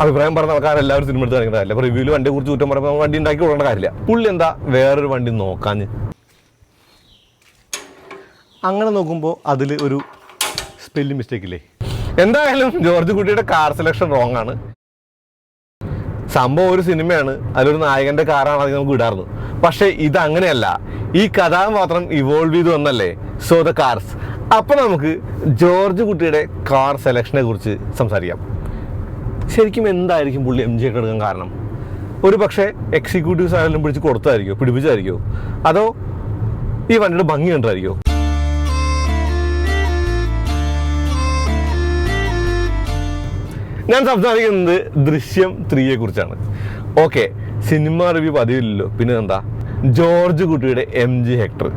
അഭിപ്രായം പറഞ്ഞ ആൾക്കാർ എല്ലാവരും സിനിമ എടുത്ത് കാണിക്കേണ്ട കാര്യമില്ല. അപ്പോൾ റിവ്യൂവിൽ വണ്ടിയെ കുറിച്ച് കുറ്റം പറയുമ്പോൾ വണ്ടി ഉണ്ടാക്കി കൊടുക്കേണ്ട കാര്യമില്ല. പുള്ളി എന്താ വേറൊരു വണ്ടി നോക്കാഞ്ഞ്. അങ്ങനെ നോക്കുമ്പോൾ അതിൽ ഒരു സ്പെല്ലിംഗ് മിസ്റ്റേക്ക് ഇല്ലേ. എന്തായാലും ജോർജ് കുട്ടിയുടെ കാർ സെലക്ഷൻ റോങ് ആണ്. സംഭവം ഒരു സിനിമയാണ്, അതിലൊരു നായകൻ്റെ കാറാണ് അത് നമുക്ക് വിടാറുന്നു. പക്ഷേ ഇതങ്ങനെയല്ല, ഈ കഥാപാത്രം ഇവോൾവ് ചെയ്ത് വന്നല്ലേ. So the cars. അപ്പം നമുക്ക് ജോർജ് കുട്ടിയുടെ കാർ സെലക്ഷനെ കുറിച്ച് സംസാരിക്കാം. ശരിക്കും എന്തായിരിക്കും പുള്ളി MG ഒക്കെ എടുക്കാൻ കാരണം? ഒരു പക്ഷേ എക്സിക്യൂട്ടീവ്സ് ആയാലും പിടിപ്പിച്ചതായിരിക്കോ, അതോ ഈ വണ്ടിയുടെ ഭംഗി കണ്ടായിരിക്കോ? ഞാൻ സംസാരിക്കുന്നത് ദൃശ്യം 3യെ കുറിച്ചാണ്. ഓക്കെ, സിനിമ റിവ്യൂ പതിവില്ലല്ലോ, പിന്നെ എന്താ ജോർജ് കുട്ടിയുടെ MG ഹെക്ടർ.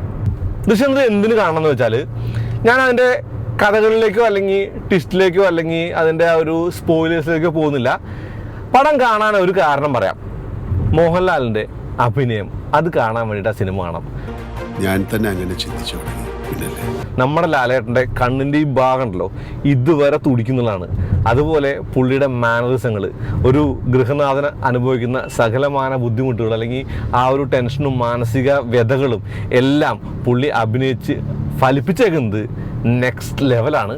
ദൃശ്യം 3 എന്തിനു കാണണമെന്ന് വെച്ചാൽ, ഞാൻ അതിൻ്റെ കഥകളിലേക്കോ അല്ലെങ്കിൽ ട്വിസ്റ്റിലേക്കോ അല്ലെങ്കിൽ അതിൻ്റെ ആ ഒരു സ്പോയിലേഴ്സിലേക്കോ പോകുന്നില്ല. പടം കാണാൻ ഒരു കാരണം പറയാം. മോഹൻലാലിൻ്റെ അഭിനയം, അത് കാണാൻ വേണ്ടിയിട്ട് ആ സിനിമ കാണാം. ഞാൻ തന്നെ അങ്ങനെ ചിന്തിച്ചു തുടങ്ങി. നമ്മുടെ ലാലേട്ടൻ്റെ കണ്ണിൻ്റെ ഈ ഭാഗം ഉണ്ടല്ലോ, ഇതുവരെ തുടിക്കുന്നതാണ്. അതുപോലെ പുള്ളിയുടെ മാനറിസങ്ങൾ, ഒരു ഗൃഹനാഥന് അനുഭവിക്കുന്ന സകലമാന ബുദ്ധിമുട്ടുകൾ അല്ലെങ്കിൽ ആ ഒരു ടെൻഷനും മാനസിക വ്യഥകളും എല്ലാം പുള്ളി അഭിനയിച്ച് ഫലിപ്പിച്ചേക്കുന്നത് നെക്സ്റ്റ് ലെവലാണ്.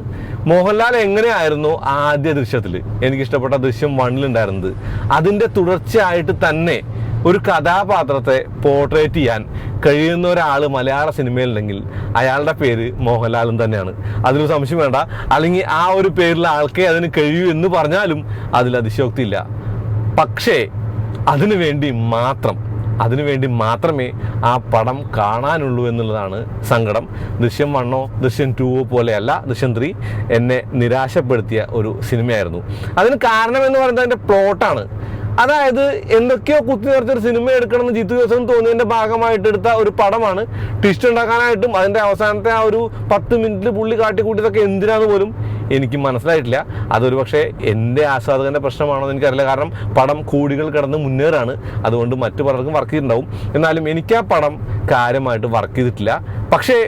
മോഹൻലാൽ എങ്ങനെയായിരുന്നു ആദ്യ ദൃശ്യത്തിൽ എനിക്കിഷ്ടപ്പെട്ട ദൃശ്യം 1-ലുണ്ടായിരുന്നത്, അതിൻ്റെ തുടർച്ചയായിട്ട് തന്നെ ഒരു കഥാപാത്രത്തെ പോർട്രേറ്റ് ചെയ്യാൻ കഴിയുന്ന ഒരാൾ മലയാള സിനിമയിലുണ്ടെങ്കിൽ അയാളുടെ പേര് മോഹൻലാലും തന്നെയാണ്. അതിലൊരു സംശയം വേണ്ട. അല്ലെങ്കിൽ ആ ഒരു പേരിലുള്ള ആൾക്കേ അതിന് കഴിയൂ എന്ന് പറഞ്ഞാലും അതിൽ അതിശയോക്തിയില്ല. പക്ഷേ അതിനുവേണ്ടി മാത്രമേ ആ പടം കാണാനുള്ളൂ എന്നുള്ളതാണ് സങ്കടം. ദൃശ്യം 1 ദൃശ്യം 2 പോലെയല്ല ദൃശ്യം 3 എന്നെ നിരാശപ്പെടുത്തിയ ഒരു സിനിമയായിരുന്നു. അതിന് കാരണം എന്ന് പറയുന്നത് അതിൻ്റെ പ്ലോട്ടാണ്. അതായത് എന്തൊക്കെയോ കുത്തി നിറച്ചൊരു സിനിമ എടുക്കണമെന്ന് ജിത്തു ജോസഫ് തോന്നിയതിൻ്റെ ഭാഗമായിട്ട് എടുത്ത ഒരു പടമാണ്. ട്വിസ്റ്റ് ഉണ്ടാക്കാനായിട്ടും അതിൻ്റെ അവസാനത്തെ ആ ഒരു 10 മിനിറ്റിൽ പുള്ളി കാട്ടിക്കൂട്ടിയതൊക്കെ എന്തിനാന്ന് പോലും എനിക്ക് മനസ്സിലായിട്ടില്ല. അതൊരു പക്ഷേ എൻ്റെ ആസ്വാദകൻ്റെ പ്രശ്നമാണോ എന്ന് എനിക്കറിയില്ല. കാരണം പടം കോടികൾ കടന്ന് മുന്നേറാണ്, അതുകൊണ്ട് മറ്റു പലർക്കും വർക്ക് ചെയ്തിട്ടുണ്ടാവും. എന്നാലും എനിക്ക് ആ പടം കാര്യമായിട്ട് വർക്ക് ചെയ്തിട്ടില്ല. പക്ഷേ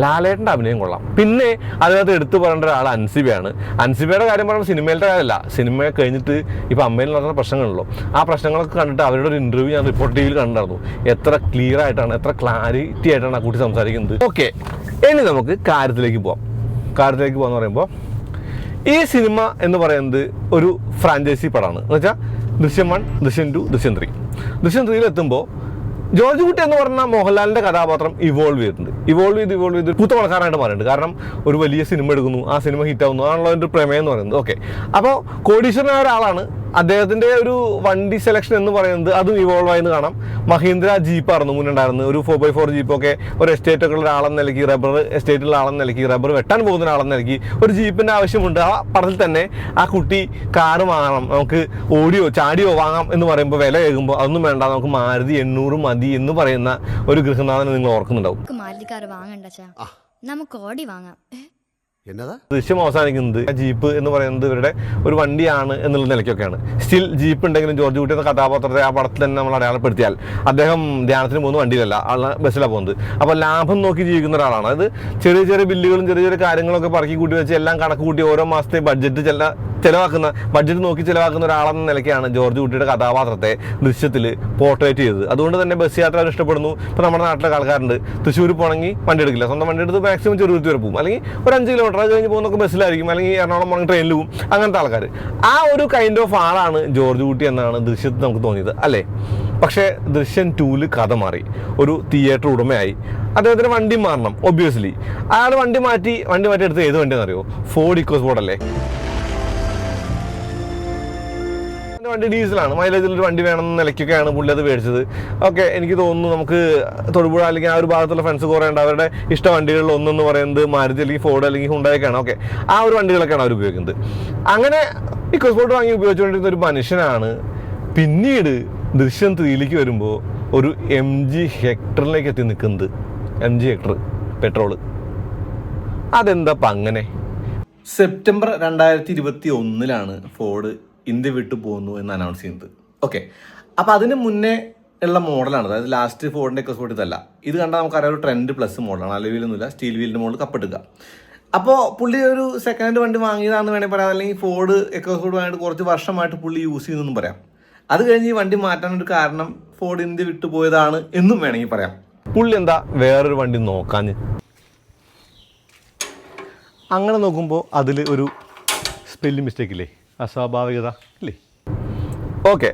ലാലേട്ടൻ്റെ അഭിനയം കൊള്ളാം. പിന്നെ അതിനകത്ത് എടുത്തു പറയേണ്ട ഒരാൾ അൻസിബയാണ്. അൻസിബയുടെ കാര്യം പറയുമ്പോൾ സിനിമയിലത്തെ കാര്യമല്ല, സിനിമ കഴിഞ്ഞിട്ട് ഇപ്പോൾ അമ്മയിൽ നടന്ന പ്രശ്നങ്ങളുള്ളൂ. ആ പ്രശ്നങ്ങളൊക്കെ കണ്ടിട്ട് അവരുടെ ഒരു ഇൻ്റർവ്യൂ ഞാൻ റിപ്പോർട്ട് ടിവിയിൽ കണ്ടിരുന്നു. എത്ര ക്ലിയർ ആയിട്ടാണ്, എത്ര ക്ലാരിറ്റി ആയിട്ടാണ് ആ കുട്ടി സംസാരിക്കുന്നത്. ഓക്കെ, ഇനി നമുക്ക് കാര്യത്തിലേക്ക് പോകാമെന്ന് പറയുമ്പോൾ, ഈ സിനിമ എന്ന് പറയുന്നത് ഒരു ഫ്രാഞ്ചൈസി പടമാണ്. എന്ന് വെച്ചാൽ ദൃശ്യം 1, ദൃശ്യം 2, ദൃശ്യം 3. ദൃശ്യം 3-ലെത്തുമ്പോൾ ജോർജ് കുട്ടി എന്ന് പറഞ്ഞ മോഹൻലാലിൻ്റെ കഥാപാത്രം ഇവോൾവ് ചെയ്ത് പൂത്ത പണക്കാരനായിട്ട് മാറിയിട്ടുണ്ട്. കാരണം ഒരു വലിയ സിനിമ എടുക്കുന്നു, ആ സിനിമ ഹിറ്റാവുന്നു, ആണല്ലോ എൻ്റെ പ്രമേയം എന്ന് പറയുന്നത്. ഓക്കെ, അപ്പോൾ കോടീശ്വരനായ ഒരാളാണ്. അദ്ദേഹത്തിൻ്റെ ഒരു വണ്ടി സെലക്ഷൻ എന്ന് പറയുന്നത് അതും ഇവോൾവ് ആയെന്ന് കാണാം. മഹീന്ദ്ര ജീപ്പായിരുന്നു മുന്നുണ്ടായിരുന്നത്. ഒരു 4x4 ജീപ്പൊക്കെ ഒരു എസ്റ്റേറ്റൊക്കെ ഉള്ള ആളെന്ന് നിലയ്ക്ക്, എസ്റ്റേറ്റുള്ള ആളെന്ന് നിലയ്ക്ക്, റബ്ബർ വെട്ടാൻ പോകുന്ന ഒരാളെന്ന് നിലയ്ക്ക് ഒരു ജീപ്പിൻ്റെ ആവശ്യമുണ്ട്. ആ പടത്തിൽ തന്നെ ആ കുട്ടി കാറ് വാങ്ങണം, നമുക്ക് ഓടിയോ ചാടിയോ വാങ്ങാം എന്ന് പറയുമ്പോൾ വില കേൾക്കുമ്പോൾ അതൊന്നും വേണ്ട, നമുക്ക് മാരുതി 800 മതി എന്ന് പറയുന്ന ഒരു ഗൃഹനാഥനെ നിങ്ങൾ ഓർക്കുന്നുണ്ടാവും. നമുക്ക് ഓടി വാങ്ങാം. ദൃശ്യം അവസാനിക്കുന്നത് ജീപ്പ് എന്ന് പറയുന്നത് ഇവരുടെ ഒരു വണ്ടിയാണ് എന്നുള്ള നിലയ്ക്കൊക്കെയാണ്. സ്റ്റിൽ ജീപ്പ് ഉണ്ടെങ്കിലും ജോർജ് കുട്ടി എന്ന കഥാപാത്രത്തെ ആ പടത്തിൽ തന്നെ നമ്മൾ അടയാളപ്പെടുത്തിയാൽ അദ്ദേഹം ധ്യാനത്തിന് പോകുന്ന വണ്ടിയിലല്ല, ആളെ ബസ്സിലാണ് പോകുന്നത്. അപ്പോൾ ലാഭം നോക്കി ജീവിക്കുന്ന ഒരാളാണ്. അത് ചെറിയ ചെറിയ ബില്ലുകളും ചെറിയ ചെറിയ കാര്യങ്ങളൊക്കെ പറക്കി കൂട്ടി വെച്ച് എല്ലാം കണക്ക് കൂട്ടി ഓരോ മാസത്തെ ബഡ്ജറ്റ് നോക്കി ചിലവാക്കുന്ന ഒരാളെന്ന നിലയ്ക്കാണ് ജോർജ് കുട്ടിയുടെ കഥാപാത്രത്തെ ദൃശ്യത്തിൽ പോർട്രേറ്റ് ചെയ്തത്. അതുകൊണ്ട് തന്നെ ബസ് യാത്ര ഇഷ്ടപ്പെടുന്നു. ഇപ്പോൾ നമ്മുടെ നാട്ടിലൊക്കെ ആൾക്കാരുണ്ട്, തൃശ്ശൂർ പോകണമെങ്കിൽ വണ്ടി എടുക്കില്ല, സ്വന്തം വണ്ടി എടുത്ത് മാക്സിമം ചെറുതുരുത്തി വരെ പോകും, അല്ലെങ്കിൽ ഒരു 5 കിലോമീറ്റർ അത് കഴിഞ്ഞ് പോകുന്നൊക്കെ ബസ്സിലായിരിക്കും, അല്ലെങ്കിൽ എറണാകുളം പോകണമെങ്കിൽ ട്രെയിനിൽ പോകും. അങ്ങനത്തെ ആൾക്കാർ, ആ ഒരു കൈൻഡ് ഓഫ് ആളാണ് ജോർജ് കുട്ടി എന്നാണ് ദൃശ്യത്തിൽ നമുക്ക് തോന്നിയത്, അല്ലേ? പക്ഷേ ദൃശ്യം 2-ൽ കഥ മാറി. ഒരു തിയേറ്റർ ഉടമയായി, അദ്ദേഹത്തിന് വണ്ടി മാറണം. ഒബ്വിയസ്ലി അയാൾ വണ്ടി മാറ്റി എടുത്ത് ഏത് വണ്ടിയെന്ന് അറിയോ? ഫോർഡ് ഇക്കോസ്പോർട്ട് അല്ലേ? വണ്ടി ഡീസലാണ്, മൈലേജിലൊരു വണ്ടി വേണമെന്ന നിലയ്ക്കൊക്കെയാണ് പുള്ളി അത് മേടിച്ചത്. ഓക്കെ, എനിക്ക് തോന്നുന്നു നമുക്ക് തൊടുപുഴ അല്ലെങ്കിൽ ആ ഒരു ഭാഗത്തുള്ള ഫ്രണ്ട്സ് കുറേ ഉണ്ട്, അവരുടെ ഇഷ്ട വണ്ടികളിൽ ഒന്നെന്ന് പറയുന്നത് മാരുതി അല്ലെങ്കിൽ ഫോർഡ് അല്ലെങ്കിൽ ഹുണ്ടായൊക്കെയാണ്. ഓക്കെ, ആ ഒരു വണ്ടികളൊക്കെയാണ് അവർ ഉപയോഗിക്കുന്നത്. അങ്ങനെ ഇക്കോസ്പോർട്ട് വാങ്ങി ഉപയോഗിച്ചുകൊണ്ടിരുന്ന ഒരു മനുഷ്യനാണ് പിന്നീട് ദൃശ്യം 3-ലേക്ക് വരുമ്പോൾ ഒരു MG ഹെക്ടറിലേക്ക് എത്തി നിൽക്കുന്നത്. MG ഹെക്ടർ പെട്രോള്, അതെന്താ അങ്ങനെ? സെപ്റ്റംബർ 2021-ലാണ് ഫോർഡ് ഇന്ത്യ വിട്ടു പോകുന്നു എന്ന് അനൗൺസ് ചെയ്യുന്നത്. ഓക്കെ, അപ്പോൾ അതിന് മുന്നേ ഉള്ള മോഡലാണ്, അതായത് ലാസ്റ്റ് ഫോർഡിൻ്റെ ഇക്കോസ്പോർട്ട് ഇതല്ല. ഇത് കണ്ടാൽ നമുക്കറിയാം ഒരു ട്രെൻഡ് പ്ലസ് മോഡലാണ്, അലോയ് വീലൊന്നുമില്ല, സ്റ്റീൽ വീലിൻ്റെ മോഡൽ കപ്പെടുക്കുക. അപ്പോൾ പുള്ളി ഒരു സെക്കൻഡ് ഹാൻഡ് വണ്ടി വാങ്ങിയതാണെന്ന് വേണമെങ്കിൽ പറയാം, അല്ലെങ്കിൽ ഫോർഡ് എക്കോസ്പോർട്ട് വാങ്ങിയിട്ട് കുറച്ച് വർഷമായിട്ട് പുള്ളി യൂസ് ചെയ്യുന്നതെന്നും പറയാം. അത് കഴിഞ്ഞ് ഈ വണ്ടി മാറ്റാനൊരു കാരണം ഫോർഡ് ഇന്ത്യ വിട്ടുപോയതാണ് എന്നും വേണമെങ്കിൽ പറയാം. പുള്ളി എന്താ വേറൊരു വണ്ടി നോക്കാഞ്ഞ്? അങ്ങനെ നോക്കുമ്പോൾ അതിൽ ഒരു സ്പെല്ലിംഗ് മിസ്റ്റേക്ക് ഇല്ലേ, അസ്വാഭാവികത ഇല്ലേ? ഓക്കെ,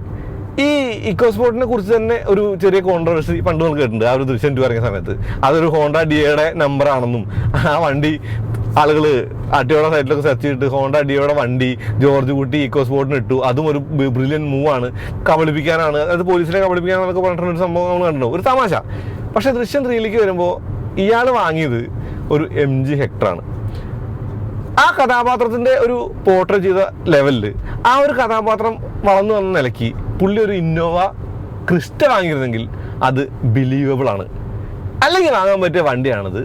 ഈ ഇക്കോസ്പോർട്ടിനെ കുറിച്ച് തന്നെ ഒരു ചെറിയ കോൺട്രവേഴ്സി പണ്ട് നമുക്ക് കേട്ടിട്ടുണ്ട്. ആ ഒരു ദൃശ്യം 2 ഇറങ്ങിയ സമയത്ത് അതൊരു ഹോണ്ട ഡിയോയുടെ നമ്പറാണെന്നും ആ വണ്ടി ആളുകൾ അടിയോടെ സൈറ്റിലൊക്കെ സെർച്ച് ചെയ്തിട്ട് ഹോണ്ട ഡിയോയുടെ വണ്ടി ജോർജ് കുട്ടി ഇക്കോസ്പോർട്ടിന് ഇട്ടു, അതും ഒരു ബ്രില്യൻ മൂവാണ്, കബളിപ്പിക്കാനാണ്, അത് പോലീസിനെ കബളിപ്പിക്കാനാണെന്നൊക്കെ പറഞ്ഞിട്ടൊരു സംഭവം നമ്മൾ കണ്ടിട്ടുണ്ടോ, ഒരു തമാശ. പക്ഷേ ദൃശ്യം 3ലേക്ക് വരുമ്പോൾ ഇയാൾ വാങ്ങിയത് ഒരു MG ഹെക്ടറാണ്. ആ കഥാപാത്രത്തിൻ്റെ ഒരു പോർട്രേറ്റ് ചെയ്ത ലെവലിൽ ആ ഒരു കഥാപാത്രം വളർന്നു വന്ന നിലയ്ക്ക് പുള്ളി ഒരു ഇന്നോവ ക്രിസ്റ്റ വാങ്ങിയിരുന്നെങ്കിൽ അത് ബിലീവബിൾ ആണ്. അല്ലെങ്കിൽ വാങ്ങാൻ പറ്റിയ വണ്ടിയാണിത്,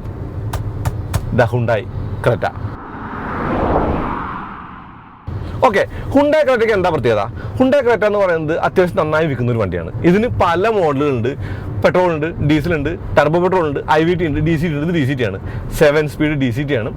the Hyundai Creta. Okay, Hyundai ക്രെറ്റയ്ക്ക് എന്താ പ്രത്യേകത? ഹുണ്ടായി ക്രെറ്റ എന്ന് പറയുന്നത് അത്യാവശ്യം നന്നായി വിൽക്കുന്ന ഒരു വണ്ടിയാണ്. ഇതിന് പല മോഡലുകളുണ്ട്. പെട്രോൾ ഉണ്ട്, ഡീസൽ ഉണ്ട്, ടർബോ പെട്രോൾ ഉണ്ട്, IVT ഉണ്ട്, DCT ഉണ്ട്. ഇത് DCT ആണ്, 7 സ്പീഡ് DCT ആണ്.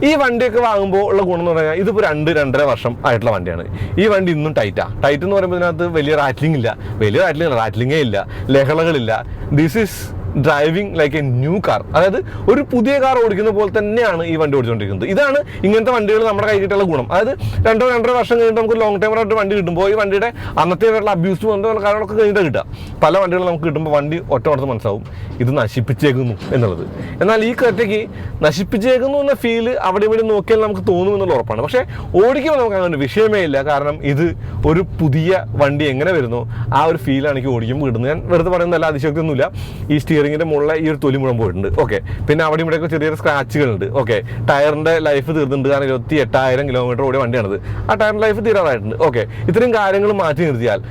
ഈ വണ്ടിയൊക്കെ വാങ്ങുമ്പോൾ ഉള്ള ഗുണം എന്ന് പറഞ്ഞാൽ ഇതിപ്പോൾ 2-2.5 വർഷം ആയിട്ടുള്ള വണ്ടിയാണ്. ഈ വണ്ടി ഇന്നും ടൈറ്റ് എന്ന് പറയുമ്പോൾ ഇതിനകത്ത് വലിയ റാറ്റ്ലിങ്ങേ ഇല്ല, ലഹളകളില്ല. This is driving like a new car. അതായത് ഒരു പുതിയ കാർ ഓടിക്കുന്ന പോലെ തന്നെയാണ് ഈ വണ്ടി ഓടിച്ചുകൊണ്ടിരിക്കുന്നത്. ഇതാണ് ഇങ്ങനത്തെ വണ്ടികൾ നമ്മുടെ കൈ കിട്ടിയുള്ള ഗുണം. അതായത് 2-2.5 വർഷം കഴിഞ്ഞിട്ട് നമുക്ക് ലോങ് ടൈമറായിട്ട് വണ്ടി കിട്ടുമ്പോൾ ഈ വണ്ടിയുടെ അന്നത്തെ അബ്യൂസ് വന്ന കാര്യങ്ങളൊക്കെ കഴിഞ്ഞിട്ട് കിട്ടുക. പല വണ്ടികളും നമുക്ക് കിട്ടുമ്പോൾ വണ്ടി ഒറ്റ മനസ്സിലാവും ഇത് നശിപ്പിച്ചേക്കുന്നു എന്നുള്ളത്. എന്നാൽ ഈ ക്രെറ്റയ്ക്ക് നശിപ്പിച്ചേക്കുന്നു എന്ന ഫീല് അവിടെ ഇവിടെ നോക്കിയാൽ നമുക്ക് തോന്നുമെന്നുള്ള ഉറപ്പാണ്. പക്ഷേ ഓടിക്കുമ്പോൾ നമുക്ക് അങ്ങനെ വിഷയമേ ഇല്ല. കാരണം ഇത് ഒരു പുതിയ വണ്ടി എങ്ങനെ വരുന്നോ ആ ഒരു ഫീലാണ് എനിക്ക് ഓടിക്കുമ്പോൾ കിട്ടുന്നത്. ഞാൻ വെറുതെ പറയുന്നതല്ല, അതിശക്തിയൊന്നുമില്ല. ഈ സ്റ്റിയറിംഗിന്റെ മുകളിൽ ഈ ഒരു തൊലി മുഴുവൻ പോയിട്ടുണ്ട്. ഓക്കെ, പിന്നെ അവിടെ ഇവിടെയൊക്കെ ചെറിയ സ്ക്രാച്ചുകളുണ്ട്. ഓക്കെ, ടയറിന്റെ ലൈഫ് തീർന്നിട്ടുണ്ട്. കാരണം 28,000 കിലോമീറ്റർ ഓടിയ വണ്ടിയാണിത്. ആ ടയറിന്റെ ലൈഫ് തീരാറായിട്ടുണ്ട്. ഓക്കെ, ഇത്രയും കാര്യങ്ങൾ മാറ്റി നിർത്തിയാൽ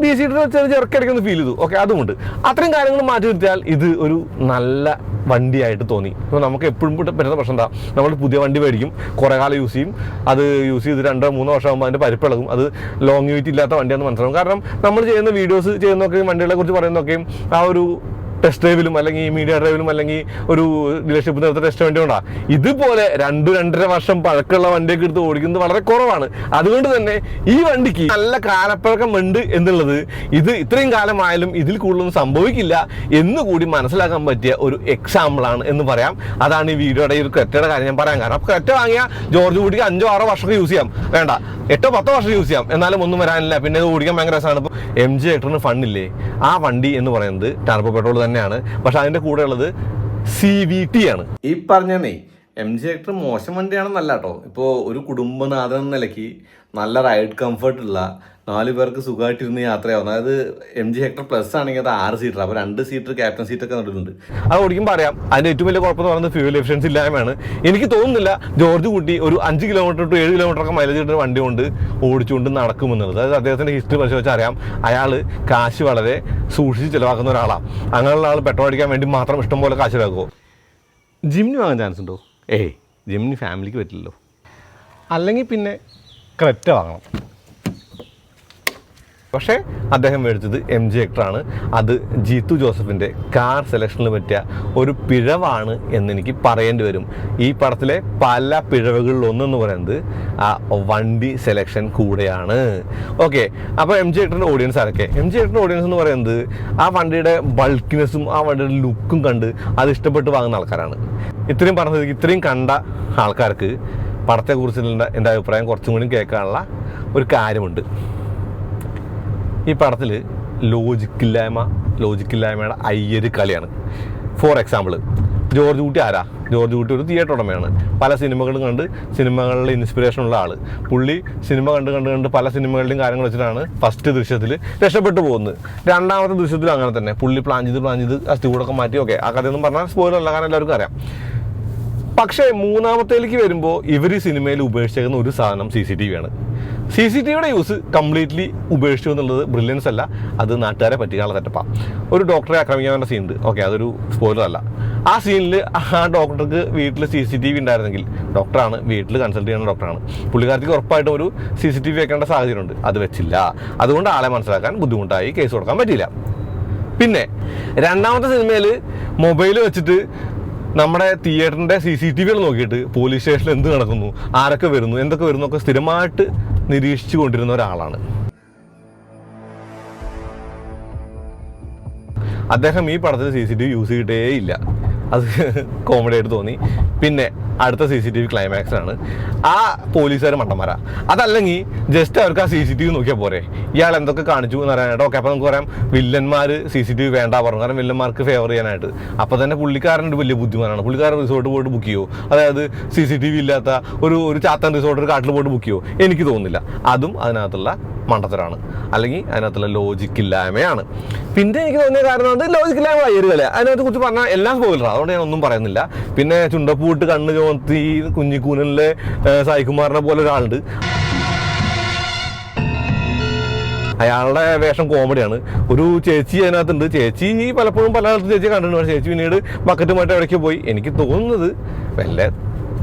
DC ചെറുക്കിടയ്ക്കൊന്ന് ഫീൽ ചെയ്തു. ഓക്കെ, അതുമുണ്ട്. അത്രയും കാര്യങ്ങൾ മാറ്റി നിർത്തിയാൽ ഇത് ഒരു നല്ല വണ്ടിയായിട്ട് തോന്നി. ഇപ്പോൾ നമുക്ക് എപ്പോഴും പറ്റുന്ന പ്രശ്നം എന്താ, നമ്മൾ പുതിയ വണ്ടി മേടിക്കും, കുറേ കാലം യൂസ് ചെയ്യും, അത് യൂസ് ചെയ്ത് 2-3 വർഷം ആകുമ്പോൾ അതിൻ്റെ പരിപ്പിളകും, അത് ലോങ്ങിവിറ്റി ഇല്ലാത്ത വണ്ടിയാണെന്ന് മനസ്സിലാവും. കാരണം നമ്മൾ ചെയ്യുന്ന വീഡിയോസ് ചെയ്യുന്നതൊക്കെയും വണ്ടികളെ കുറിച്ച് പറയുന്നതൊക്കെയും ആ ഒരു ടെസ്റ്റ് ഡ്രൈവിലും അല്ലെങ്കിൽ മീഡിയ ഡ്രൈവിലും അല്ലെങ്കിൽ ഒരു ഡീലർഷിപ്പ് നേരത്തെ ടെസ്റ്റ് വണ്ടി കൊണ്ടാണ്. ഇതുപോലെ 2-2.5 വർഷം പഴക്കമുള്ള വണ്ടിയൊക്കെ എടുത്ത് ഓടിക്കുന്നത് വളരെ കുറവാണ്. അതുകൊണ്ട് തന്നെ ഈ വണ്ടിക്ക് നല്ല കാലപ്പഴക്കം ഉണ്ട് എന്നുള്ളത് ഇത് ഇത്രയും കാലമായാലും ഇതിൽ കൂടുതലൊന്നും സംഭവിക്കില്ല എന്നുകൂടി മനസ്സിലാക്കാൻ പറ്റിയ ഒരു എക്സാമ്പിളാണ് എന്ന് പറയാം. അതാണ് ഈ വീഡിയോയുടെ ഈ ഒരു ക്രെറ്റയുടെ കാര്യം ഞാൻ പറയാൻ കാരണം. അപ്പോൾ ക്രെറ്റ വാങ്ങിയാൽ ജോർജ് കുട്ടിക്ക് 5-6 വർഷമൊക്കെ യൂസ് ചെയ്യാം, വേണ്ട 8-10 വർഷം യൂസ് ചെയ്യാം, എന്നാലും ഒന്നും വരാനില്ല. പിന്നെ ഇത് ഓടിക്കാൻ ഭയങ്കര രസമാണ്. ഇപ്പോൾ MG ഹെക്ടറിന് ഫണ്ടില്ലേ, ആ വണ്ടി എന്ന് പറയുന്നത് ടർബോ പെട്രോൾ തന്നെയാണ്. പക്ഷെ അതിൻ്റെ കൂടെ ഉള്ളത് CVT ആണ്. ഈ പറഞ്ഞേ MG ഹെക്ടർ മോശം വണ്ടിയാണെന്നല്ല കേട്ടോ. ഇപ്പോൾ ഒരു കുടുംബനാഥൻ എന്ന നിലയ്ക്ക് നല്ല റൈഡ് കംഫർട്ട് ഉള്ള 4 പേർക്ക് സുഖമായിട്ടിരുന്ന് യാത്രയാവും. അതായത് MG ഹെക്ടർ പ്ലസ് ആണെങ്കിൽ അത് 6 സീറ്റർ, അപ്പോൾ 2 സീറ്റർ ക്യാപ്റ്റൻ സീറ്റൊക്കെ നടക്കുന്നുണ്ട്. അത് ഓടിക്കുമ്പോൾ അറിയാം. അതിൻ്റെ ഏറ്റവും വലിയ കുഴപ്പം എന്ന് പറയുന്നത് ഫ്യൂവൽ എഫിഷ്യൻസി ഇല്ലായ്മയാണ്. എനിക്ക് തോന്നുന്നില്ല ജോർജ് കുട്ടി ഒരു 5 കിലോമീറ്റർ ടു 7 കിലോമീറ്റർ മൈലേജ് കിട്ടുന്ന വണ്ടി കൊണ്ട് ഓടിച്ചുകൊണ്ട് നടക്കുമെന്നുള്ളത്. അതായത് അദ്ദേഹത്തിൻ്റെ ഹിസ്റ്ററി പരിശോധിച്ചാൽ അറിയാം. അയാൾ കാശ് വളരെ സൂക്ഷിച്ച് ചിലവാക്കുന്ന ഒരാളാണ്. അങ്ങനെയുള്ള ആൾ പെട്രോൾ അടിക്കാൻ വേണ്ടി മാത്രം ഇഷ്ടംപോലെ കാശ് ചിലവാക്കുമോ? ജിമ്നി വാങ്ങാൻ ചാൻസ് ഉണ്ടോ? ജിമ്നി ഫാമിലിക്ക് പറ്റില്ലല്ലോ. അല്ലെങ്കിൽ പിന്നെ ക്രെറ്റ വാങ്ങണം. പക്ഷേ അദ്ദേഹം മേടിച്ചത് MG ഹെക്ടറാണ്. അത് ജീത്തു ജോസഫിൻ്റെ കാർ സെലക്ഷനിൽ പറ്റിയ ഒരു പിഴവാണ് എന്നെനിക്ക് പറയേണ്ടി വരും. ഈ പടത്തിലെ പല പിഴവുകളിൽ ഒന്നെന്ന് പറയുന്നത് ആ വണ്ടി സെലക്ഷൻ കൂടെയാണ്. ഓക്കെ, അപ്പോൾ MG ഹെക്ടറിൻ്റെ ഓഡിയൻസ് ആരൊക്കെ? MG ഹെക്ടറിൻ്റെ ഓഡിയൻസ് എന്ന് പറയുന്നത് ആ വണ്ടിയുടെ ബൾക്കിനെസ്സും ആ വണ്ടിയുടെ ലുക്കും കണ്ട് അത് ഇഷ്ടപ്പെട്ട് വാങ്ങുന്ന ആൾക്കാരാണ്. ഇത്രയും പറഞ്ഞത് ഇത്രയും കണ്ട ആൾക്കാർക്ക് പടത്തെക്കുറിച്ചുള്ള എൻ്റെ അഭിപ്രായം കുറച്ചും കൂടി കേൾക്കാനുള്ള ഒരു കാര്യമുണ്ട്. ഈ പടത്തിൽ ലോജിക്കില്ലായ്മയുടെ അയ്യൊരു കളിയാണ്. ഫോർ എക്സാമ്പിൾ, ജോർജ് കുട്ടി ആരാ? ജോർജ് കുട്ടി ഒരു തിയേറ്റർ ഉടമയാണ്. പല സിനിമകളും കണ്ട് സിനിമകളിലെ ഇൻസ്പിറേഷനുള്ള ആൾ. പുള്ളി സിനിമ കണ്ട് പല സിനിമകളുടെയും കാര്യങ്ങൾ വെച്ചിട്ടാണ് ഫസ്റ്റ് ദൃശ്യത്തിൽ രക്ഷപ്പെട്ടു പോകുന്നത്. രണ്ടാമത്തെ ദൃശ്യത്തിൽ അങ്ങനെ തന്നെ പുള്ളി പ്ലാൻ ചെയ്ത് ആ സ്റ്റൂഡൊക്കെ മാറ്റി. ഓക്കെ, ആ കഥയൊന്നും പറഞ്ഞാൽ സ്പോയിലർ അല്ല, കാരണം എല്ലാവർക്കും അറിയാം. പക്ഷേ മൂന്നാമത്തേലേക്ക് വരുമ്പോൾ ഇവർ ഈ സിനിമയിൽ ഉപേക്ഷിച്ചേക്കുന്ന ഒരു സാധനം CCTV ആണ്. CCTVയുടെ യൂസ് കംപ്ലീറ്റ്ലി ഉപേക്ഷിച്ചു എന്നുള്ളത് ബ്രില്യൻസ് അല്ല, അത് നാട്ടുകാരെ പറ്റിക്കാനുള്ള സെറ്റപ്പാണ്. ഒരു ഡോക്ടറെ ആക്രമിക്കാൻ വേണ്ട സീനുണ്ട്. ഓക്കെ, അതൊരു സ്പോയിലർ അല്ല. ആ സീനിൽ ആ ഡോക്ടർക്ക് വീട്ടിൽ CCTV ഉണ്ടായിരുന്നെങ്കിൽ, ഡോക്ടറാണ്, വീട്ടിൽ കൺസൾട്ട് ചെയ്യുന്ന ഡോക്ടറാണ്, പുള്ളിക്കാരത്തേക്ക് ഉറപ്പായിട്ടും ഒരു CCTV വെക്കേണ്ട സാഹചര്യമുണ്ട്. അത് വെച്ചില്ല. അതുകൊണ്ട് ആളെ മനസ്സിലാക്കാൻ ബുദ്ധിമുട്ടായി, കേസ് കൊടുക്കാൻ പറ്റിയില്ല. പിന്നെ രണ്ടാമത്തെ സിനിമയിൽ മൊബൈൽ വെച്ചിട്ട് നമ്മുടെ തിയേറ്ററിൻ്റെ CCTV നോക്കിയിട്ട് പോലീസ് സ്റ്റേഷനിൽ എന്ത് നടക്കുന്നു, ആരൊക്കെ വരുന്നു, എന്തൊക്കെ വരുന്നു ഒക്കെ സ്ഥിരമായിട്ട് നിരീക്ഷിച്ചു കൊണ്ടിരുന്ന ഒരാളാണ് അദ്ദേഹം. ഈ പടത്തിൽ CCTV യൂസ് ചെയ്തിട്ടേ ഇല്ല. അത് കോമഡി ആയിട്ട് തോന്നി. പിന്നെ അടുത്ത CCTV ക്ലൈമാക്സാണ്. ആ പോലീസുകാർ മണ്ടന്മാരാ. അതല്ലെങ്കിൽ ജസ്റ്റ് അവർക്ക് ആ CCTV നോക്കിയാൽ പോരെ, ഇയാൾ എന്തൊക്കെ കാണിച്ചു എന്ന് പറയാനായിട്ട്. ഓക്കെ, അപ്പോൾ നമുക്ക് പറയാം വില്ലന്മാർ CCTV വേണ്ട പറഞ്ഞു, കാരണം വില്ലന്മാർക്ക് ഫേവർ ചെയ്യാനായിട്ട്. അപ്പോൾ തന്നെ പുള്ളിക്കാരൻ്റെ വലിയ ബുദ്ധിമാനാണ്. പുള്ളിക്കാരൻ റിസോർട്ട് പോയിട്ട് ബുക്ക് ചെയ്യുമോ? അതായത് CCTV ഇല്ലാത്ത ഒരു ചാത്തൻ റിസോർട്ട് ഒരു കാട്ടിൽ പോയിട്ട് ബുക്ക് ചെയ്യുമോ? എനിക്ക് തോന്നുന്നില്ല. അതും അതിനകത്തുള്ള മണ്ടത്തരാണ്, അല്ലെങ്കിൽ അതിനകത്തുള്ള ലോജിക്കില്ലായ്മയാണ്. പിന്നെ എനിക്ക് തോന്നിയ കാരണം അത് ലോജിക്കില്ലായ്മ വയ്യരുകല്ലേ. അതിനകത്ത് കുറിച്ച് പറഞ്ഞാൽ എല്ലാം സ്പോയിലറാണ്, അതുകൊണ്ട് ഞാൻ ഒന്നും പറയുന്നില്ല. പിന്നെ ചുണ്ടപ്പൂട്ട് കണ്ണ് ചോർത്തി കുഞ്ഞിക്കൂനലിലെ സായികുമാറിനെ പോലെ ഒരാളുണ്ട്. അയാളുടെ വേഷം കോമഡിയാണ്. ഒരു ചേച്ചി അതിനകത്തുണ്ട്. ചേച്ചി പലപ്പോഴും പല സ്ഥലത്ത് ചേച്ചി കണ്ടിട്ടുണ്ട്. പക്ഷേ ചേച്ചി പിന്നീട് ബക്കറ്റുമായിട്ട് എവിടേക്ക് പോയി. എനിക്ക് തോന്നുന്നത് വല്ല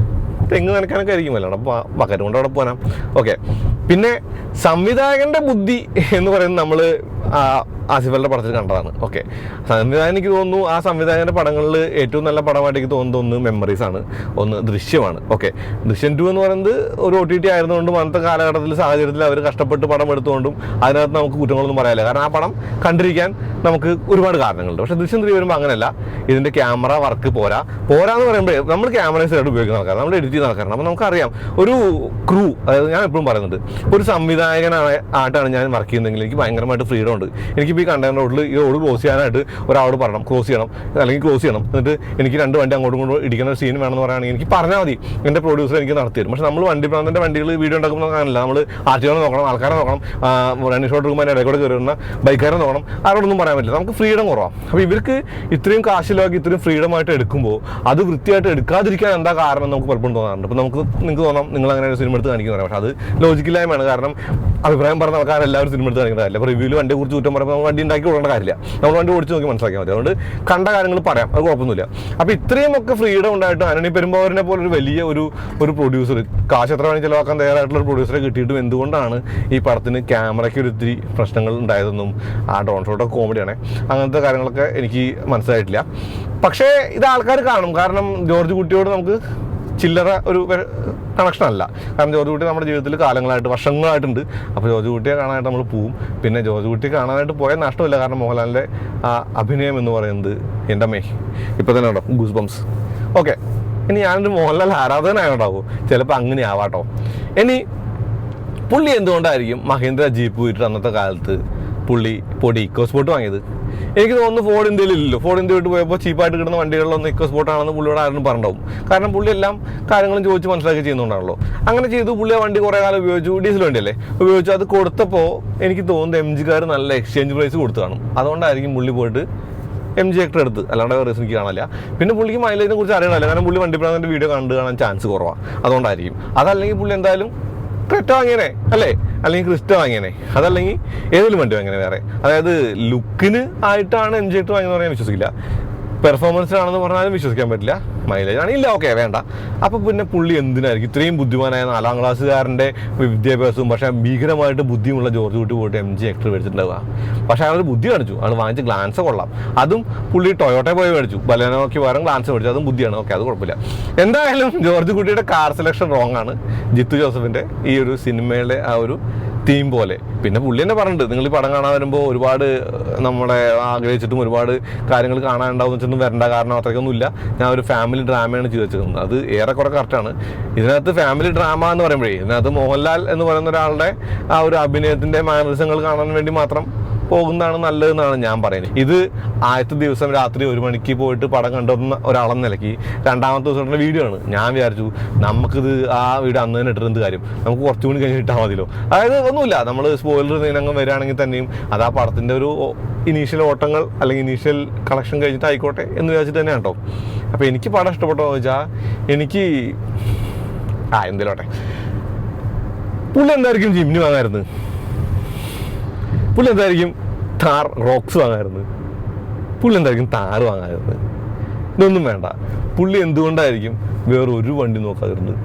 തെങ്ങ് നനക്കാനൊക്കെ ആയിരിക്കും, അല്ലാണ്ട് ബക്കറ്റ് കൊണ്ട് അവിടെ പോകാം. ഓക്കെ, പിന്നെ സംവിധായകൻ്റെ ബുദ്ധി എന്ന് പറയുന്നത് നമ്മൾ ആസിഫലിൻ്റെ പടത്തിൽ കണ്ടതാണ്. ഓക്കെ, സംവിധായകൻ എനിക്ക് തോന്നുന്നു ആ സംവിധായകൻ്റെ പടങ്ങളിൽ ഏറ്റവും നല്ല പടമായിട്ട് എനിക്ക് തോന്നുന്നത് ഒന്ന് മെമ്മറീസ് ആണ്, ഒന്ന് ദൃശ്യമാണ്. ഓക്കെ, ദൃശ്യം 2 എന്ന് പറയുന്നത് ഒരു OTT ആയിരുന്നുകൊണ്ടും അന്നത്തെ കാലഘട്ടത്തിൽ സാഹചര്യത്തിൽ അവർ കഷ്ടപ്പെട്ട് പടം എടുത്തുകൊണ്ടും അതിനകത്ത് നമുക്ക് കുറ്റങ്ങളൊന്നും പറയാനില്ല, കാരണം ആ പടം കണ്ടിരിക്കാൻ നമുക്ക് ഒരുപാട് കാരണങ്ങളുണ്ട്. പക്ഷേ ദൃശ്യം 3 വരുമ്പോൾ അങ്ങനെയല്ല. ഇതിൻ്റെ ക്യാമറ വർക്ക് പോരാന്ന് പറയുമ്പോൾ നമ്മൾ ക്യാമറൈസായിട്ട് ഉപയോഗിക്കുന്ന ആൾക്കാർ, നമ്മൾ എഡിറ്റ് ചെയ്യുന്ന ആൾക്കാരാണ്. അപ്പോൾ നമുക്കറിയാം ഒരു ക്രൂ, അതായത് ഞാൻ എപ്പോഴും പറയുന്നുണ്ട്, ഒരു സംവിധായകനായിട്ടാണ് ഞാൻ വർക്ക് ചെയ്യുന്നതെങ്കിൽ എനിക്ക് ഭയങ്കരമായിട്ട് ഫ്രീഡം ഉണ്ട്. എനിക്കിപ്പോൾ ഈ കണ്ടെയ്നർ റോഡിൽ ഈ റോഡ് ക്രോസ് ചെയ്യാനായിട്ട് ഒരാളോട് പറയണം ക്രോസ് ചെയ്യണം, അല്ലെങ്കിൽ ക്രോസ് ചെയ്യണം, എന്നിട്ട് എനിക്ക് 2 വണ്ടി അങ്ങോട്ടും ഇങ്ങോട്ടും ഇടിക്കുന്ന സീൻ വേണമെന്ന് പറയുകയാണെങ്കിൽ എനിക്ക് പറഞ്ഞാൽ മതി, എൻ്റെ പ്രൊഡ്യൂസർ എനിക്ക് നടത്തി തരും. പക്ഷേ നമ്മൾ വണ്ടിപ്രാന്തൻ്റെ വണ്ടികൾ വീഡിയോ ഉണ്ടാക്കുമ്പോൾ കാണില്ല. നമ്മൾ ആർട്ടികളെ നോക്കണം, ആൾക്കാരെ നോക്കണം, റണ്ണിംഗ് ഷോട്ട് എടുക്കുമ്പോൾ അതിൻ്റെ ഇടയ്ക്കൂടെ കയറി വരുന്ന ബൈക്കാരെ നോക്കണം, ആരോടൊന്നും പറയാൻ പറ്റില്ല. നമുക്ക് ഫ്രീഡം കുറവാണ്. അപ്പോൾ ഇവർക്ക് ഇത്രയും കാശിലാക്കി ഇത്രയും ഫ്രീഡമായിട്ട് എടുക്കുമ്പോൾ അത് വൃത്തിയായിട്ട് എടുക്കാതിരിക്കാൻ എന്താ കാരണം എന്ന് നമുക്ക് പലപ്പോഴും തോന്നാറുണ്ട്. അപ്പോൾ നിങ്ങൾക്ക് തോന്നാം നിങ്ങൾ അങ്ങനെ ഒരു സിനിമ എടുത്ത് കാണിക്കുന്നത്. പക്ഷേ അത് ലോജിക്കില്ലായ്മയാണ്. കാരണം അഭിപ്രായം പറഞ്ഞ ആൾക്കാരെല്ലാവരും സിനിമ എടുത്ത് കാണിക്കുന്ന കാര്യമില്ല. അപ്പോൾ റിവ്യൂവിൽ വണ്ടിയെ കുറിച്ച് കുറ്റം പറയുമ്പോൾ വണ്ടി ഉണ്ടാക്കി കൊടുക്കേണ്ട കാര്യമില്ല, നമ്മൾ വണ്ടി ഓടിച്ച് നോക്കി മനസ്സിലാക്കിയാൽ മതി. അതുകൊണ്ട് കണ്ട കാര്യങ്ങൾ പറയാം, അത് കുഴപ്പമൊന്നുമില്ല. അപ്പോൾ ഇത്രയും ഒക്കെ ഫ്രീഡം ഉണ്ടായിട്ട് ആന്റണി പെരുമ്പാവൂരിനെ പോലെ ഒരു വലിയ ഒരു പ്രൊഡ്യൂസർ, കാശ് എത്ര വേണമെങ്കിൽ ചിലവാക്കാൻ തയ്യാറായിട്ടുള്ള ഒരു പ്രൊഡ്യൂസറെ കിട്ടിയിട്ടും എന്തുകൊണ്ടാണ് ഈ പടത്തിന് ക്യാമറയ്ക്ക് ഒരു ഇത്തിരി പ്രശ്നങ്ങൾ ഉണ്ടായതെന്നും ആ ഡ്രോൺ ഷോട്ടൊക്കെ കോമഡിയാണ്, അങ്ങനത്തെ കാര്യങ്ങളൊക്കെ എനിക്ക് മനസ്സിലായിട്ടില്ല. പക്ഷേ ഇത് ആൾക്കാർ കാണും, കാരണം ജോർജ് കുട്ടിയോട് നമുക്ക് ചില്ലറ ഒരു കണക്ഷൻ അല്ല. കാരണം ജോർജ് കുട്ടി നമ്മുടെ ജീവിതത്തിൽ കാലങ്ങളായിട്ട് വർഷങ്ങളായിട്ടുണ്ട്. അപ്പോൾ ജോർജ് കുട്ടിയെ കാണാനായിട്ട് നമ്മൾ പോവും. പിന്നെ ജോർജ് കുട്ടിയെ കാണാനായിട്ട് പോയാൽ നഷ്ടമില്ല, കാരണം മോഹൻലാലിൻ്റെ ആ അഭിനയം എന്ന് പറയുന്നത് എൻ്റെ അമ്മേ ഇപ്പോൾ തന്നെ ഉണ്ടോ ഗൂസ് ബംസ്. ഓക്കെ, ഇനി ഞാനൊരു മോഹൻലാൽ ആരാധകനായോണ്ടാവും, ചിലപ്പോൾ അങ്ങനെ ആവാട്ടോ. ഇനി പുള്ളി എന്തുകൊണ്ടായിരിക്കും മഹീന്ദ്ര ജീപ്പ് പോയിട്ട് അന്നത്തെ കാലത്ത് പുള്ളി ഇക്കോ സ്പോർട്ട് വാങ്ങിയത്? എനിക്ക് തോന്നുന്നു ഫോർഡ് ഇന്ത്യയിലില്ലല്ലോ. ഫോർഡ് ഇന്ത്യ വിട്ട് പോയപ്പോൾ ചീപ്പായിട്ട് കിട്ടുന്ന വണ്ടികളിലൊന്നും ഇക്കോ സ്പോർട്ടാണെന്ന് പുള്ളിയോട് ആരും പറഞ്ഞിട്ടുണ്ടാവും. കാരണം പുള്ളി എല്ലാം കാര്യങ്ങളും ചോദിച്ച് മനസ്സിലാക്കി ചെയ്യുന്നുണ്ടാണല്ലോ. അങ്ങനെ ചെയ്തു. പുള്ളി ആ വണ്ടി കുറേ കാലം ഉപയോഗിച്ചു, ഡീസൽ വണ്ടിയല്ലേ ഉപയോഗിച്ചു. അത് കൊടുത്തപ്പോൾ എനിക്ക് തോന്നുന്നു MGക്കാർ നല്ല എക്സ്ചേഞ്ച് പ്രൈസ് കൊടുത്തു കാണും. അതുകൊണ്ടായിരിക്കും പുള്ളി പോയിട്ട് MG ഹെക്ടർ എടുത്ത്, അല്ലാണ്ട് റീസൺ എനിക്ക് കാണില്ല. പിന്നെ പുള്ളിക്ക് മൈലേജിനെ കുറിച്ച് അറിയണമല്ലോ, കാരണം പുള്ളി വണ്ടിപ്രാന്തൻ്റെ വീഡിയോ കാണാൻ ചാൻസ് കുറവാണ്, അതുകൊണ്ടായിരിക്കും. അതല്ലെങ്കിൽ പുള്ളി എന്തായാലും ക്രെറ്റ വാങ്ങിയനെ അല്ലേ, അല്ലെങ്കിൽ ക്രിസ്റ്റ വാങ്ങിയനെ, അതല്ലെങ്കിൽ ഏതെങ്കിലും വണ്ടി വാങ്ങിയനെ വേറെ. അതായത് ലുക്കിന് ആയിട്ടാണ് MG ഹെക്ടർ വാങ്ങിയെന്ന് പറയാൻ വിശ്വസിക്കില്ല, പെർഫോമൻസിനാണെന്ന് പറഞ്ഞാലും വിശ്വസിക്കാൻ പറ്റില്ല, മൈലേജ് ആണില്ല. ഓക്കെ, വേണ്ട. അപ്പോൾ പിന്നെ പുള്ളി എന്തിനായിരിക്കും ഇത്രയും ബുദ്ധിമാനായ 4ാം ക്ലാസ്സുകാരൻ്റെ വിദ്യാഭ്യാസവും പക്ഷേ ഭീകരമായിട്ട് ബുദ്ധിമുള്ള ജോർജ് കുട്ടി പോയിട്ട് MG ഹെക്ടർ മേടിച്ചിട്ടുണ്ടാവുക? പക്ഷേ അയാൾ ബുദ്ധി കാണിച്ചു, അയാൾ വാങ്ങിച്ച് ഗ്ലാൻസ് കൊള്ളാം. അതും പുള്ളി ടൊയോട്ട പോയി മേടിച്ചു, ബലേനോയ്ക്ക് പകരം ഗ്ലാൻസ് മേടിച്ചു, അതും ബുദ്ധിയാണ്. ഓക്കെ, അത് കുഴപ്പമില്ല. എന്തായാലും ജോർജ് കുട്ടിയുടെ കാർ സെലക്ഷൻ റോങ് ആണ്, ജിത്തു ജോസഫിൻ്റെ ഈ ഒരു സിനിമയുടെ ആ ഒരു തീം പോലെ. പിന്നെ പുള്ളി തന്നെ പറഞ്ഞിട്ടുണ്ട്, നിങ്ങൾ ഈ പടം കാണാൻ വരുമ്പോൾ ഒരുപാട് നമ്മളെ ആഗ്രഹിച്ചിട്ടും ഒരുപാട് കാര്യങ്ങൾ കാണാനുണ്ടാവും വെച്ചിട്ടും വരേണ്ട, കാരണം അത്രയ്ക്കൊന്നും ഇല്ല, ഞാൻ ഒരു ഫാമിലി ഡ്രാമയാണ് ചെയ്ത് വെച്ചിരിക്കുന്നത്. അത് ഏറെക്കുറെ കറക്റ്റാണ്. ഇതിനകത്ത് ഫാമിലി ഡ്രാമ എന്ന് പറയുമ്പോഴേ ഇതിനകത്ത് മോഹൻലാൽ എന്ന് പറയുന്ന ഒരാളുടെ ആ ഒരു അഭിനയത്തിൻ്റെ മാനറിസങ്ങൾ കാണാൻ വേണ്ടി മാത്രം പോകുന്നതാണ് നല്ലതെന്നാണ് ഞാൻ പറയുന്നത്. ഇത് ആദ്യത്തെ ദിവസം രാത്രി 1 മണിക്ക് പോയിട്ട് പടം കണ്ടുവന്ന ഒരാളെന്ന നിലയ്ക്ക് 2ാമത്തെ ദിവസം വീഡിയോ ആണ്. ഞാൻ വിചാരിച്ചു നമുക്കിത് ആ വീഡിയോ അന്ന് തന്നെ ഇട്ടിരുന്ന കാര്യം, നമുക്ക് കുറച്ചുകൂടി കഴിഞ്ഞ് ഇട്ടാൽ മതിയല്ലോ. അതായത് ഒന്നുമില്ല, നമ്മൾ സ്പോയിലർ ഇതിനകം വരികയാണെങ്കിൽ തന്നെയും അത് ആ പടത്തിൻ്റെ ഒരു ഇനീഷ്യൽ ഓട്ടങ്ങൾ അല്ലെങ്കിൽ ഇനീഷ്യൽ കളക്ഷൻ കഴിഞ്ഞിട്ട് ആയിക്കോട്ടെ എന്ന് വിചാരിച്ചിട്ട് തന്നെയാണ് കേട്ടോ. അപ്പോൾ എനിക്ക് പടം ഇഷ്ടപ്പെട്ടോ ചോദിച്ചാൽ എനിക്ക് എന്തേലോട്ടെ, പുള്ളി എന്തായിരിക്കും ജിമ്നി വാങ്ങായിരുന്നു, പുള്ളി എന്തായിരിക്കും താർ റോക്സ് വാങ്ങായിരുന്നു, പുള്ളി എന്തായിരിക്കും താർ വാങ്ങായിരുന്നു. ഇതൊന്നും വേണ്ട. പുള്ളി എന്തുകൊണ്ടായിരിക്കും വേറൊരു വണ്ടി നോക്കാതിരുന്നത്?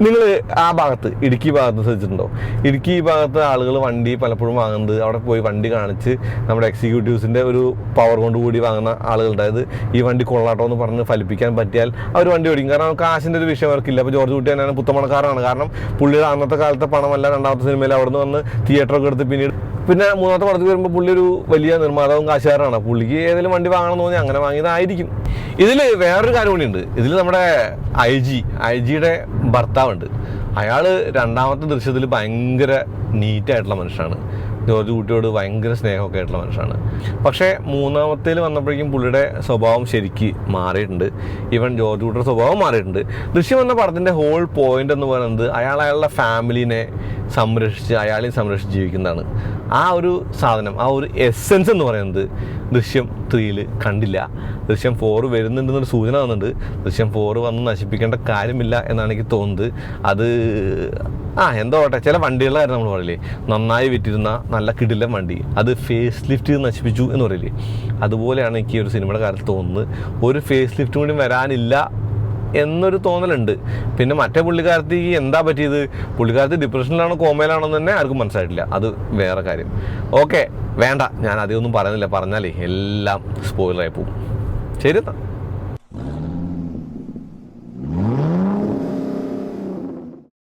നിങ്ങൾ ആ ഭാഗത്ത് ഇടുക്കി ഭാഗത്ത് ശ്രദ്ധിച്ചിട്ടുണ്ടോ? ഇടുക്കി ഭാഗത്ത് ആളുകൾ വണ്ടി പലപ്പോഴും വാങ്ങുന്നത് അവിടെ പോയി വണ്ടി കാണിച്ച് നമ്മുടെ എക്സിക്യൂട്ടീവ്സിൻ്റെ ഒരു പവർ കൊണ്ട് കൂടി വാങ്ങുന്ന ആളുകളുടെ, അതായത് ഈ വണ്ടി കൊള്ളാട്ടോ എന്ന് പറഞ്ഞ് ഫലിപ്പിക്കാൻ പറ്റിയാൽ അവർ വണ്ടി ഓടിക്കും. കാരണം കാശിൻ്റെ ഒരു വിഷയം അവർക്കില്ല. അപ്പോൾ ജോർജ് കുട്ടി തന്നെയാണ് പുത്തമണക്കാരാണ്. കാരണം പുള്ളിയുടെ അന്നത്തെ കാലത്തെ പണമല്ല രണ്ടാമത്തെ സിനിമയിൽ അവിടെ നിന്ന് വന്ന് തിയേറ്ററൊക്കെ എടുത്ത് പിന്നെ മൂന്നാമത്തെ പടത്തിൽ വരുമ്പോൾ പുള്ളി ഒരു വലിയ നിർമ്മാതാവും കാശുകാരനാണ്. പുള്ളിക്ക് ഏതെങ്കിലും വണ്ടി വാങ്ങണം തോന്നി അങ്ങനെ വാങ്ങിയതായിരിക്കും. ഇതിൽ വേറൊരു കാര്യം കൂടിയുണ്ട്. ഇതിൽ നമ്മുടെ ഐ ജിയുടെ ഭർത്താവുണ്ട്. അയാൾ രണ്ടാമത്തെ ദൃശ്യത്തിൽ ഭയങ്കര നീറ്റായിട്ടുള്ള മനുഷ്യനാണ്. ജോർജ് കുട്ടിയോട് ഭയങ്കര സ്നേഹമൊക്കെ ആയിട്ടുള്ള മനുഷ്യനാണ്. പക്ഷേ മൂന്നാമത്തേൽ വന്നപ്പോഴേക്കും പുള്ളിയുടെ സ്വഭാവം ശരിക്ക് മാറിയിട്ടുണ്ട്. ഈവൻ ജോർജ് കുട്ടിയുടെ സ്വഭാവം മാറിയിട്ടുണ്ട്. ദൃശ്യം എന്ന പടത്തിൻ്റെ ഹോൾ പോയിന്റ് എന്ന് പറയുന്നത് അയാളുടെ ഫാമിലിനെ സംരക്ഷിച്ച് അയാളെയും സംരക്ഷിച്ച് ജീവിക്കുന്നതാണ്. ആ ഒരു സാധനം, ആ ഒരു എസെൻസ് എന്ന് പറയുന്നത് ദൃശ്യം 3 കണ്ടില്ല. ദൃശ്യം 4 വരുന്നുണ്ടെന്നൊരു സൂചന വന്നിട്ടുണ്ട്. ദൃശ്യം 4 വന്ന് നശിപ്പിക്കേണ്ട കാര്യമില്ല എന്നാണ് എനിക്ക് തോന്നുന്നത്. അത് എന്തോ ആട്ടെ, ചില വണ്ടികളുടെ കാര്യം നമ്മൾ പറയില്ലേ, നന്നായി വിറ്റിരുന്ന നല്ല കിടിലൻ വണ്ടി അത് ഫേസ് ലിഫ്റ്റ് ചെയ്ത് നശിപ്പിച്ചു എന്ന് പറയില്ലേ, അതുപോലെയാണ് എനിക്ക് ഈ ഒരു സിനിമയുടെ കാര്യത്തിൽ തോന്നുന്നത്. ഒരു ഫേസ് ലിഫ്റ്റ് കൂടി വരാനില്ല എന്നൊരു തോന്നലുണ്ട്. പിന്നെ മറ്റേ പുള്ളിക്കാരത്തി എന്താ പറ്റിയത്, പുള്ളിക്കാരത്തി ഡിപ്രഷനിലാണോ കോമയിലാണോ എന്ന് തന്നെ ആർക്കും മനസ്സിലായിട്ടില്ല. അത് വേറെ കാര്യം. ഓക്കെ, വേണ്ട, ഞാൻ അധികമൊന്നും പറയുന്നില്ല. പറഞ്ഞാലേ എല്ലാം സ്പോയിലറായി പോകും. ശരി എന്നാ.